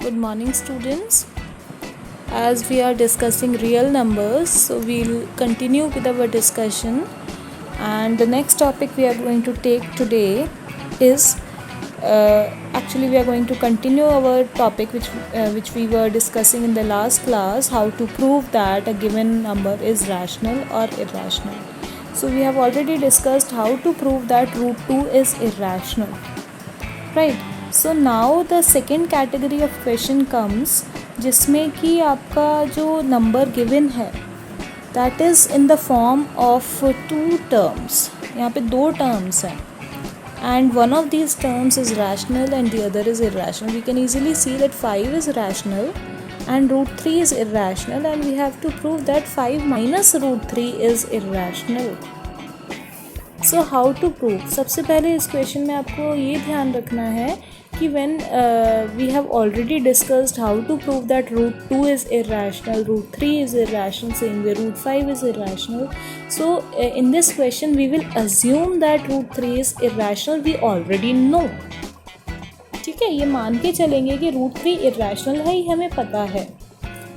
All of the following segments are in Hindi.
Good morning, students. As we are discussing real numbers, so we'll continue with our discussion. And the next topic we are going to take today is we are going to continue our topic which we were discussing in the last class, how to prove that a given number is rational or irrational. So we have already discussed how to prove that root 2 is irrational, right? So now the second category of question comes जिसमें कि आपका जो नंबर गिवन है that is in the form of two terms. यहाँ पे दो टर्म्स हैं and one of these terms is rational and the other is irrational. We can easily see that 5 is rational and root 3 is irrational, and we have to prove that 5 minus root 3 is irrational. So how to prove? सबसे पहले इस क्वेश्चन में आपको ये ध्यान रखना है कि when we have already discussed how to prove that root 2 is irrational, root 3 is irrational, same way root 5 is irrational. So in this question we will assume that root 3 is irrational. We already know. ठीक है, ये मान के चलेंगे कि root 3 irrational है, ये हमें पता है,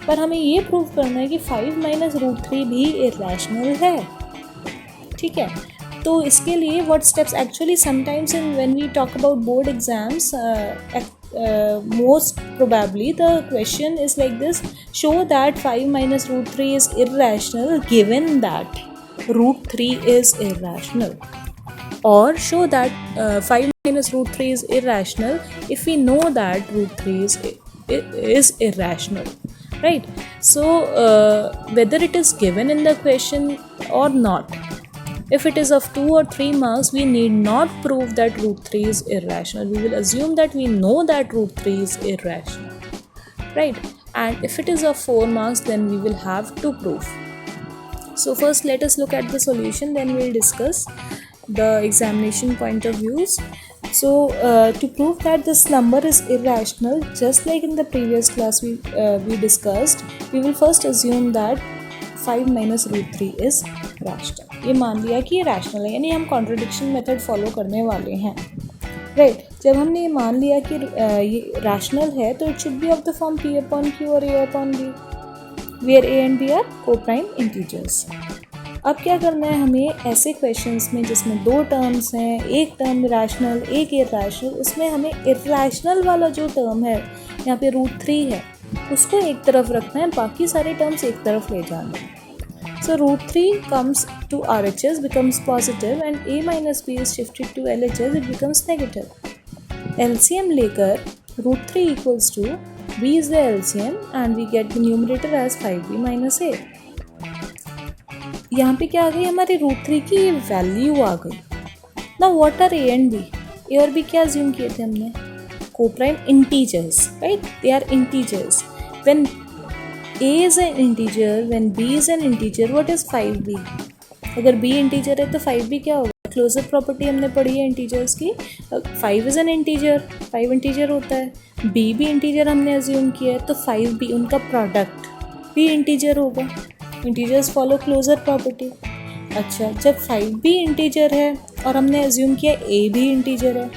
पर हमें ये प्रूव करना है कि 5 माइनस रूट 3 भी irrational है. ठीक है, तो इसके लिए what steps actually sometimes when we talk about board exams, most probably the question is like this: show that 5 minus root 3 is irrational given that root 3 is irrational, or show that 5 minus root 3 is irrational if we know that root 3 is irrational, right? So whether it is given in the question or not, if it is of 2 or 3 marks, we need not prove that root 3 is irrational. We will assume that we know that root 3 is irrational, right? And if it is of 4 marks, then we will have to prove. So first let us look at the solution, then we will discuss the examination point of views. So to prove that this number is irrational, just like in the previous class we discussed, we will first assume that 5 minus root 3 is rational. ये मान लिया कि ये रैशनल है, यानी हम कॉन्ट्रडिक्शन मेथड फॉलो करने वाले हैं, राइट? जब हमने ये मान लिया कि ये रैशनल है, तो it should be of the form p upon q और a upon b, where a and b are coprime integers. अब क्या करना है हमें ऐसे क्वेश्चंस में जिसमें दो टर्म्स हैं, एक टर्म रैशनल एक इरैशनल, उसमें हमें इरैशनल वाला जो टर्म है यहाँ पे रूट 3 है, उसको एक तरफ रखना है, बाकी सारे टर्म्स एक तरफ ले जाना है. So root 3 comes to RHS, becomes positive, and a minus b is shifted to LHS, it becomes negative. LCM लेकर root 3 equals to b is the LCM and we get the numerator as 5b minus a. यहाँ पे क्या आ गई हमारी root 3 की वैल्यू आ गई. Now what are a and b? a और b क्या assume किए थे हमने? Co-prime integers, right? They are integers. When a is an integer, when b is an integer, what is 5b? अगर b integer है तो 5b क्या होगा? क्लोजर प्रॉपर्टी हमने पढ़ी है इंटीजर्स की. 5 is an integer, 5 integer होता है. b भी integer हमने assume किया है, तो 5b उनका प्रोडक्ट भी integer होगा. Integers follow closure property. अच्छा, जब 5b integer है और हमने assume किया a भी integer है,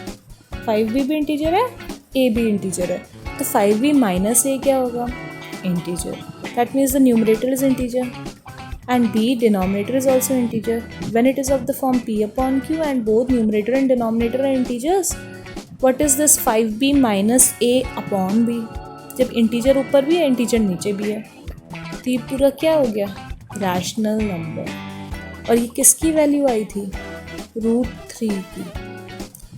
5b भी integer है, a भी integer है, तो 5b minus a क्या होगा? Integer. That means the numerator is integer and b denominator is also integer. When it is of the form p upon q and both numerator and denominator are integers, what is this 5b minus a upon b? जब integer ऊपर भी है integer नीचे भी है, तो ये पूरा क्या हो गया? Rational number. और ये किसकी वैल्यू आई थी? रूट 3 की.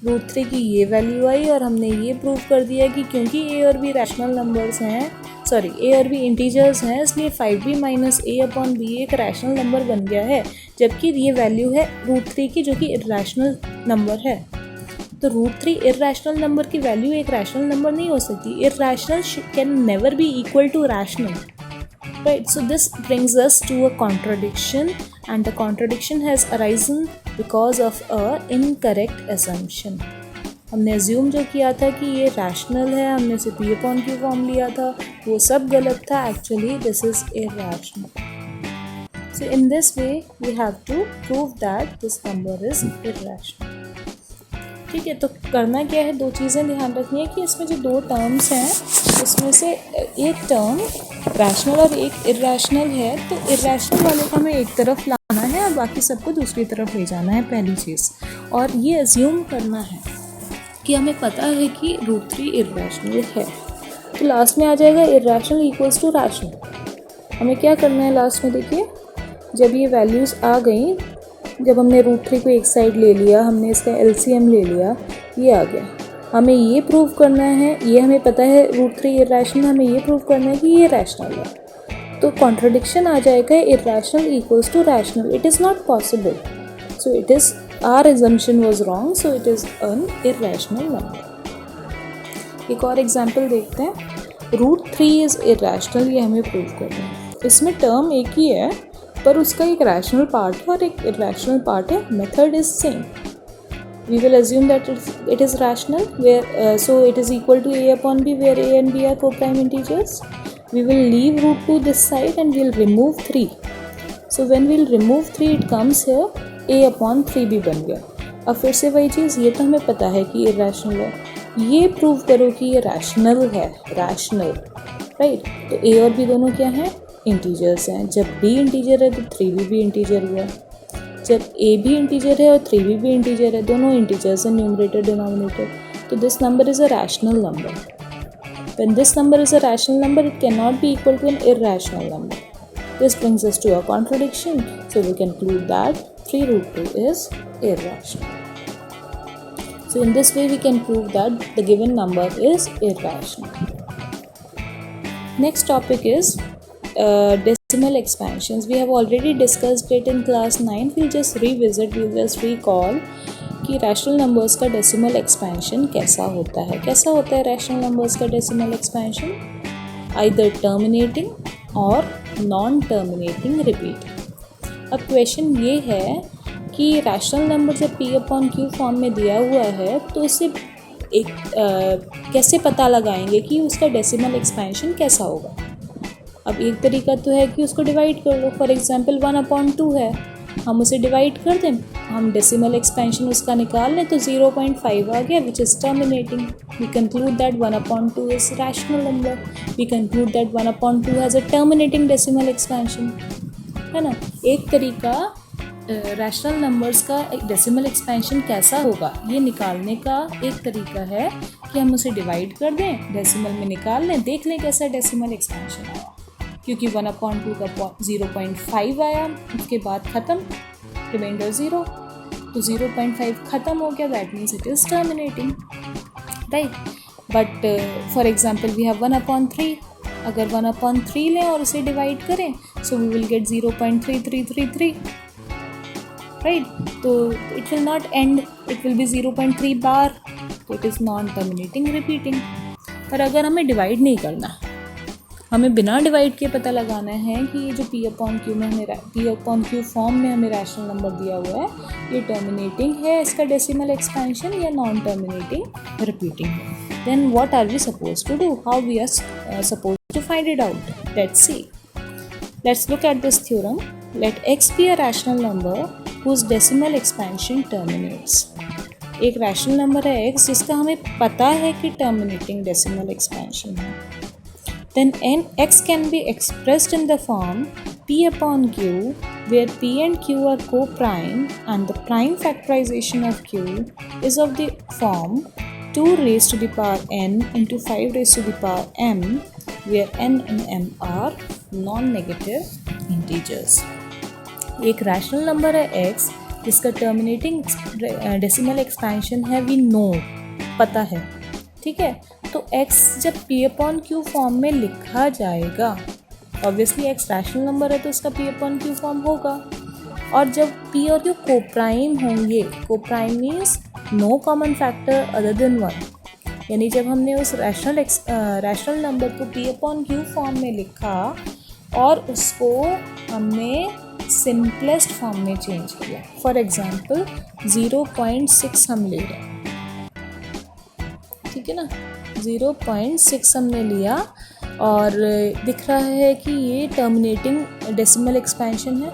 रूट 3 की ये वैल्यू आई और हमने ये प्रूव कर दिया कि क्योंकि a और b रैशनल नंबर्स हैं, सॉरी a और b इंटीजर्स हैं, इसलिए 5b minus a upon b एक रैशनल नंबर बन गया है, जबकि ये वैल्यू है रूट 3 की जो कि इरैशनल नंबर है. तो रूट 3 इरैशनल नंबर की वैल्यू एक रैशनल नंबर नहीं हो सकती. Irrational can never be equal to rational, right? So this brings us to a contradiction and the contradiction has arisen because of a incorrect assumption. हमने assume जो किया था कि ये rational है, हमने इसे p upon q फॉर्म लिया था, वो सब गलत था. Actually this is irrational. So in this way we have to prove that this number is irrational. ठीक है, तो करना क्या है, दो चीज़ें ध्यान रखनी है कि इसमें जो दो टर्म्स हैं उसमें से एक टर्म रैशनल और एक इर्रेशनल है, तो इर्रेशनल वाले को हमें एक तरफ लाना है और बाकी सबको दूसरी तरफ ले जाना है, पहली चीज़। और ये अज्यूम करना है कि हमें पता है कि √3 इर्रेशनल है, तो लास्ट में आ जाएगा इर्रेशनल इक्वल्स टू रैशनल। हमें क्या करना है लास्ट में, देखिए जब ये वैल्यूज़ आ गई, जब हमने √3 को एक साइड ले लिया, हमने इसका LCM ले लिया, ये आ गया, हमें ये प्रूव करना है, ये हमें पता है √3 इर्रेशनल, हमें ये प्रूव करना है कि ये रैशनल है। तो कॉन्ट्रडिक्शन आ जाएगा irrational equals to rational, it is not possible, so it is our assumption was wrong, so it is an irrational number। एक और एग्जाम्पल देखते हैं, √3 इज़ इर्रेशनल, ये हमें प्रूव करना है। इसमें टर्म एक ही है पर उसका एक रैशनल पार्ट है और एक इर्रेशनल पार्ट है, method is same. We will assume that it is rational, where so it is equal to a upon b, where a and b are co-prime integers. We will leave √2 this side and we'll remove 3. So when we'll remove 3 it comes here, a upon 3b बन गया। अब फिर से वही चीज़, ये तो हमें पता है कि इर्रेशनल है, ये प्रूव करो कि ये रैशनल है, रैशनल, राइट। तो a और b दोनों क्या हैं, इंटीजर्स हैं। जब b इंटीजर है तो 3b भी इंटीजर हुआ, जब a भी इंटीजर है और 3b भी इंटीजर है, दोनों इंटीजर्स हैं, न्यूमरेटर डिनोमिनेटर, तो this number is a rational number. When this number is a rational number it can not be equal to an irrational number. This brings us to a contradiction, so we conclude that 3√2 is irrational. So in this way we can prove that the given number is irrational. Next topic is decimal expansions. We have already discussed it in class 9. We'll just revisit, we'll just recall कि रैशनल नंबर्स का डेसिमल एक्सपेंशन कैसा होता है। कैसा होता है रैशनल नंबर्स का डेसिमल एक्सपेंशन? आइदर टर्मिनेटिंग और नॉन टर्मिनेटिंग रिपीट। अब क्वेश्चन ये है कि रैशनल नंबर जब P/Q फॉर्म में दिया हुआ है तो उसे एक कैसे पता लगाएंगे कि उसका डेसिमल एक्सपेंशन कैसा होगा। अब एक तरीका तो है कि उसको डिवाइड कर लो। फॉर एग्जांपल 1/2 है, हम उसे डिवाइड कर दें, हम डेसिमल एक्सपेंशन उसका निकाल लें तो 0.5 आ गया, which is terminating. We conclude that 1/2 is rational number. We conclude that 1/2 has a terminating decimal expansion, है ना। एक तरीका रैशनल नंबर्स का एक डेसिमल एक्सपेंशन कैसा होगा ये निकालने का एक तरीका है कि हम उसे डिवाइड कर दें, डेसिमल में निकाल लें, देख लें कैसा डेसिमल एक्सपेंशन आया। क्योंकि 1/2 का 0.5 आया, उसके बाद ख़त्म, रिमाइंडर 0, तो 0.5 ख़त्म हो गया, that means it is terminating, right. But for example we have 1/3, अगर 1/3 लें और उसे डिवाइड करें so we will get 0.3333, right. तो it will not end, it will be 0.3 bar, तो it is non terminating repeating. पर अगर हमें डिवाइड नहीं करना, हमें बिना डिवाइड के पता लगाना है कि ये जो P/Q में हमें P/Q फॉर्म में हमें रैशनल नंबर दिया हुआ है ये टर्मिनेटिंग है, इसका डेसिमल एक्सपेंशन या नॉन टर्मिनेटिंग रिपीटिंग है, then what are we suppose to do, how we are suppose to find it out. Let's see, let's look at this theorem. Let x be a rational number whose decimal expansion terminates. एक रैशनल नंबर है x जिसका हमें पता है कि टर्मिनेटिंग डेसिमल एक्सपेंशन है। Then x can be expressed in the form P/Q, where P and Q are co-prime and the prime factorization of Q is of the form 2 raised to the power n into 5 raised to the power m, where n and m are non-negative integers. एक रैशनल नंबर है x जिसका टर्मिनेटिंग डेसिमल एक्सपेंशन है, वी नो, पता है, ठीक है। तो x जब P/Q फॉर्म में लिखा जाएगा, ऑब्वियसली x रैशनल नंबर है तो उसका P/Q फॉर्म होगा। और जब P और Q कोप्राइम होंगे, coprime means no common factor other than 1, यानी जब हमने उस रैशनल नंबर को P/Q फॉर्म में लिखा और उसको हमने सिंपलेस्ट फॉर्म में चेंज किया, फॉर एग्जांपल 0.6 हम ले रहे हैं, ठीक है ना, 0.6 हमने लिया और दिख रहा है कि ये टर्मिनेटिंग डेसिमल एक्सपेंशन है,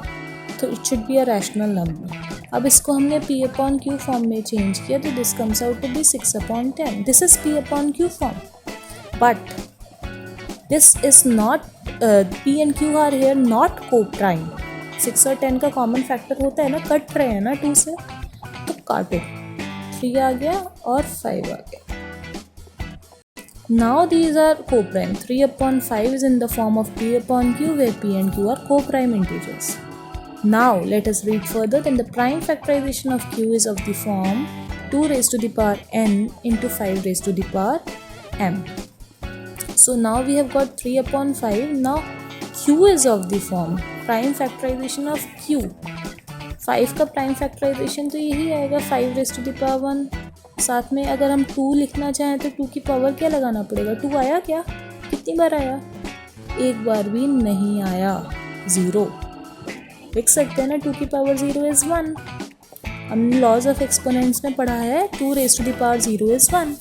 तो it should be a rational number. अब इसको हमने p अपॉन q फॉर्म में चेंज किया तो this comes out to be 6 upon 10. This is p upon q form, but this is not, p and q are here not coprime. 6 और 10 का कॉमन फैक्टर होता है ना, कट रहे हैं ना 2 से, तो काटो, 3 आ गया और 5 आ गया. Now these are coprime. 3 upon 5 is in the form of p upon q, where p and q are coprime integers. Now let us read further. Then the prime factorization of q is of the form 2 raised to the power n into 5 raised to the power m. So now we have got 3 upon 5. Now q is of the form prime factorization of q. 5 का प्राइम फैक्टराइजेशन तो यही आएगा 5 रेज टू द पावर 1. साथ में अगर हम 2 लिखना चाहें तो 2 की पावर क्या लगाना पड़ेगा? 2 आया क्या? कितनी बार आया? एक बार भी नहीं आया, 0. लिख सकते हैं ना 2 की पावर 0 इज़ 1. हमने लॉज ऑफ एक्सपोनेंट्स में पढ़ा है 2 raise to the power 0 is 1,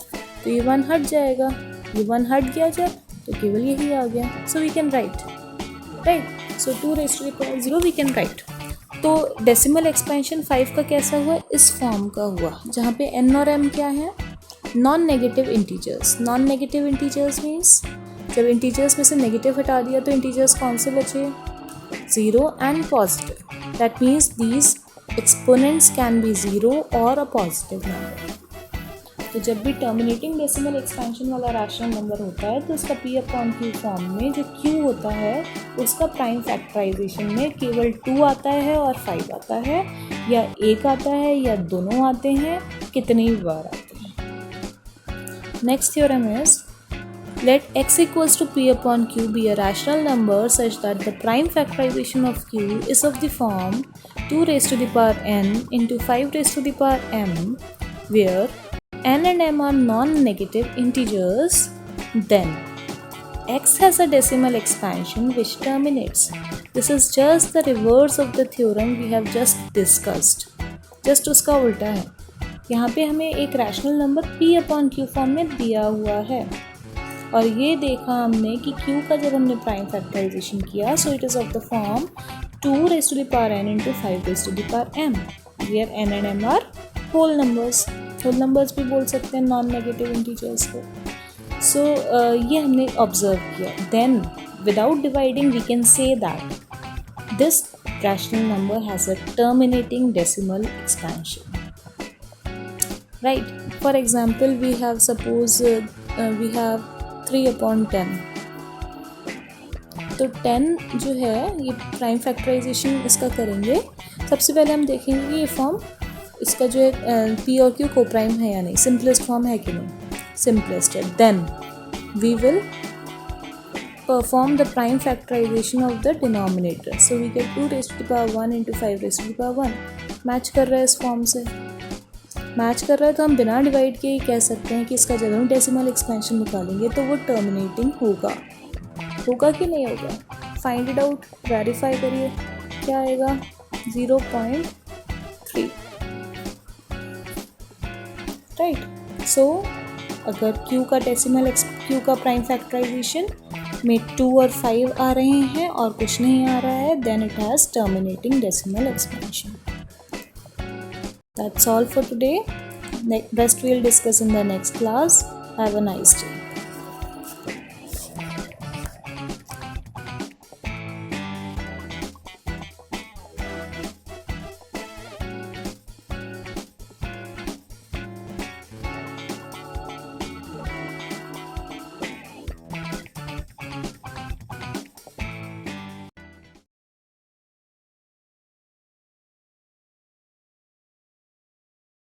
तो ये 1 हट जाएगा. ये 1 हट गया जब, तो केवल यही आ गया. So we can write, right. So 2 raise to the power 0 we can write. तो डेसिमल एक्सपेंशन 5 का कैसा हुआ? इस फॉर्म का हुआ, जहाँ पे n और m क्या है? Non negative integers. Non negative integers means जब इंटीजर्स में से नेगेटिव हटा दिया तो इंटीजर्स कौन से बचे? 0 and positive. That means these exponents can be 0 और अ पॉजिटिव नंबर. तो जब भी टर्मिनेटिंग डेसिमल एक्सपेंशन वाला रैशनल नंबर होता है तो उसका p अपॉन q फॉर्म में जो q होता है उसका प्राइम फैक्टराइजेशन में केवल 2 आता है और 5 आता है, या 1 आता है या दोनों आते हैं, कितनी बार आते हैं. Next theorem is let x equals to p upon q be a rational number such that the prime factorization of q is of the form 2 raised to the power n into 5 raised to the power m, where n and m are non-negative integers. Then x has a decimal expansion which terminates. This is just the reverse of the theorem we have just discussed. Just उसका उल्टा है. यहाँ पे हमें एक rational number p upon q form में दिया हुआ है और ये देखा हमने कि q का जब हमने प्राइम फैक्टराइजेशन किया सो it is of the form 2 raised to the power n into 5 raised to the power m, where n and m are whole numbers. Whole numbers भी बोल सकते हैं नॉन नेगेटिव इंटीजर्स को. सो ये हमने ऑब्जर्व किया. Then without dividing we can say that this rational number has a terminating decimal expansion. Right. For example we have suppose we have 3 upon 10. तो 10 जो है ये प्राइम फैक्टराइजेशन इसका करेंगे. सबसे पहले हम देखेंगे कि ये फॉर्म इसका जो है p और q कोप्राइम है या नहीं. सिंपलेस्ट फॉर्म है कि नहीं? सिंपलेस्ट है. Then we will perform the prime factorisation of the denominator. So we get 2 raise to the power 1 into 5 raise to the power 1. Match कर रहा है इस फॉर्म से. मैच कर रहा है तो हम बिना डिवाइड के ही कह सकते हैं कि इसका जब हम डेसिमल एक्सपेंशन निकालेंगे तो वो टर्मिनेटिंग होगा. होगा कि नहीं होगा? फाइंड इट आउट, वेरीफाई करिए. क्या आएगा? 0.3. राइट. सो अगर q का डेसिमल q का प्राइम फैक्टराइजेशन में 2 और 5 आ रहे हैं और कुछ नहीं आ रहा है, then it has terminating decimal expansion. That's all for today. Rest we'll discuss in the next class. Have a nice day.